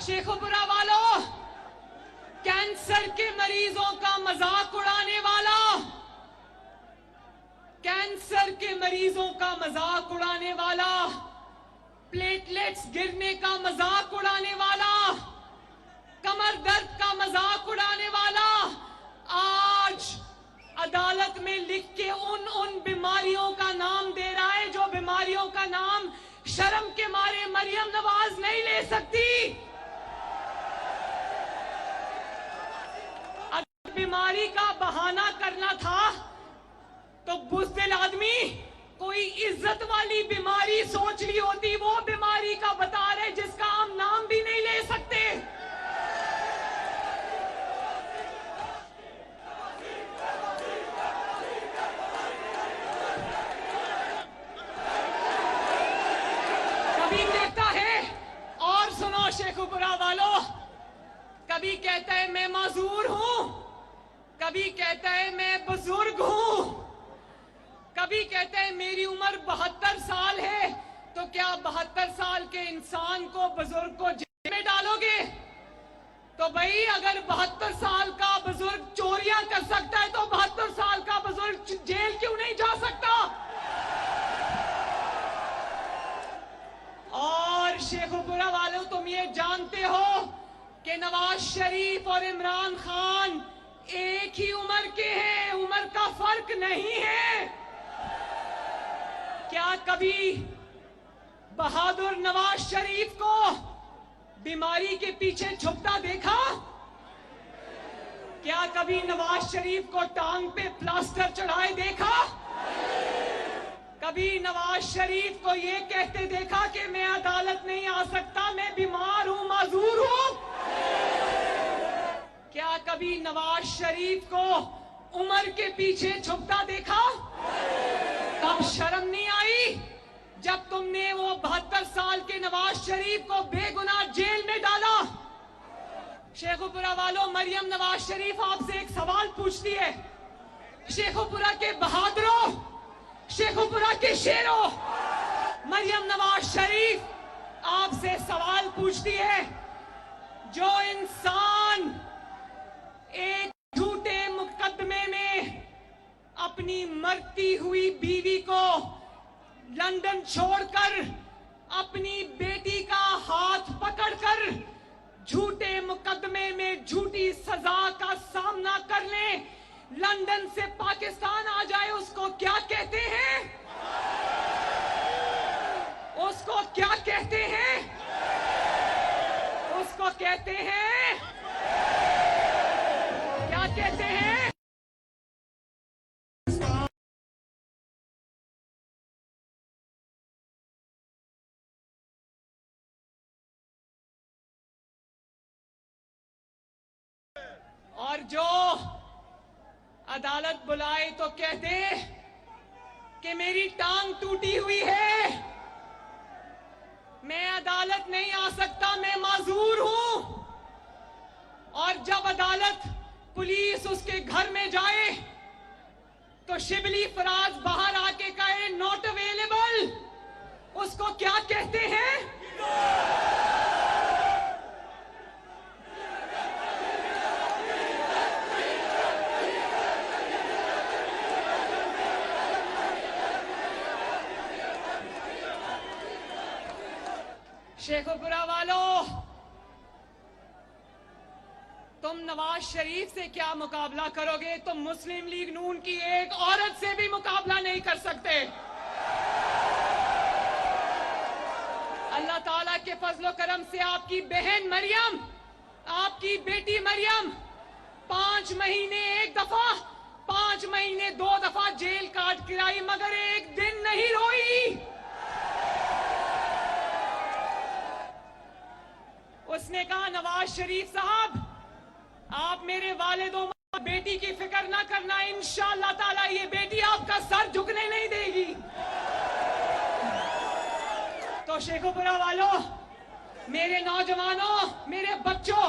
शेखुपुरा वालों, कैंसर के मरीजों का मजाक उड़ाने वाला, कैंसर के मरीजों का मजाक उड़ाने वाला, प्लेटलेट्स गिरने का मजाक उड़ाने वाला, कमर दर्द का मजाक उड़ाने वाला आज अदालत में लिख के उन बीमारियों का नाम दे रहा है जो बीमारियों का नाम शर्म के मारे मरियम नवाज नहीं ले सकती। अगर बीमारी का बहाना करना था तो बुज़दिल आदमी कोई इज्जत वाली बीमारी सोच ली होती। वो बीमारी का बता रहे जिसका हम नाम भी नहीं ले सकते। कभी कहता है, और सुनो शेखुपुरा वालों, कभी कहता है मैं माजूर हूं, कभी कहता है मैं बुजुर्ग हूं, कभी कहता है मेरी उम्र 72 साल है। तो क्या 72 साल के इंसान को, बुजुर्ग को जेल में डालोगे? तो भाई अगर 72 साल का बुजुर्ग चोरियां कर सकता है तो 72 साल का बुजुर्ग जेल क्यों नहीं जा सकता? और शेखुपुरा वालों, तुम ये जानते हो कि नवाज शरीफ और इमरान खान एक ही उम्र के हैं, उम्र का फर्क नहीं है। क्या कभी बहादुर नवाज शरीफ को बीमारी के पीछे छुपता देखा? क्या कभी नवाज शरीफ को टांग पे प्लास्टर चढ़ाए देखा? कभी नवाज शरीफ को ये कहते देखा कि मैं अदालत नहीं आ सकता, मैं बीमार हूं, माजूर हूं? क्या कभी नवाज शरीफ को उम्र के पीछे छुपता देखा? तब शर्म नहीं आई जब तुमने वो 72 साल के नवाज शरीफ को बेगुनाह जेल में डाला? शेखुपुरा वालों, मरियम नवाज शरीफ आपसे एक सवाल पूछती है। शेखुपुरा के बहादुरों, शेखुपुरा के शेरों, मरियम नवाज शरीफ आपसे सवाल पूछती है, जो इंसान एक झूठे मुकदमे में अपनी मरती हुई बीवी को लंदन छोड़कर अपनी बेटी का हाथ पकड़कर झूठे मुकदमे में झूठी सजा का सामना कर ले, लंदन से पाकिस्तान आ जाए, उसको क्या कहते हैं? उसको क्या कहते हैं? उसको कहते हैं, क्या कहते हैं? और जो अदालत बुलाए तो कहते कि मेरी टांग टूटी हुई है, मैं अदालत नहीं आ सकता, मैं माजूर हूं। और जब अदालत, पुलिस उसके घर में जाए तो शिबली फराज बाहर आके कहे नॉट अवेलेबल, उसको क्या कहते हैं? शेखुपुरा वालों, तुम नवाज शरीफ से क्या मुकाबला करोगे? तुम मुस्लिम लीग नून की एक औरत से भी मुकाबला नहीं कर सकते। अल्लाह ताला के फजलो करम से आपकी बहन मरियम, आपकी बेटी मरियम 5 महीने एक दफा, 5 महीने 2 दफा जेल काट गिराई, मगर एक दिन नहीं रोई। उसने कहा नवाज शरीफ साहब, आप मेरे वालिदो बेटी की फिक्र ना करना, इंशाअल्लाह ताला ये बेटी आपका सर झुकने नहीं देगी। तो शेखुपुरा वालों, मेरे नौजवानों, मेरे बच्चों,